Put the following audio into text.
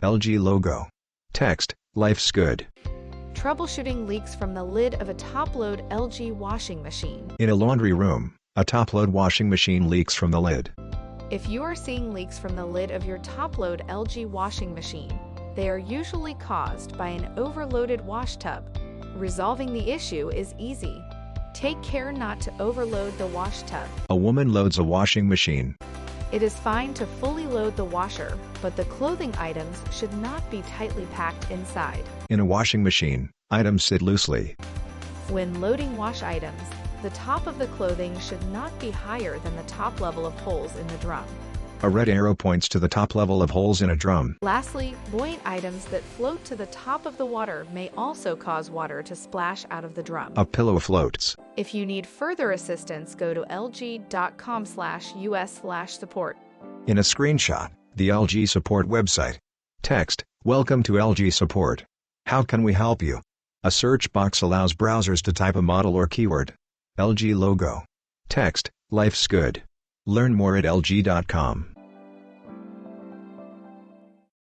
LG logo. Text, "Life's good." Troubleshooting leaks from the lid of a top-load LG washing machine. In a laundry room, a top-load washing machine leaks from the lid. If you are seeing leaks from the lid of your top-load LG washing machine, they are usually caused by an overloaded wash tub. Resolving the issue is easy. Take care not to overload the wash tub. A woman loads a washing machine. It is fine to fully load the washer, but the clothing items should not be tightly packed inside. In a washing machine, items sit loosely. When loading wash items, the top of the clothing should not be higher than the top level of holes in the drum. A red arrow points to the top level of holes in a drum. Lastly, buoyant items that float to the top of the water may also cause water to splash out of the drum. A pillow floats. If you need further assistance, go to lg.com/us/support. In a screenshot, the LG support website. Text, "Welcome to LG support. How can we help you?" A search box allows browsers to type a model or keyword. LG logo. Text, "Life's good." Learn more at lg.com.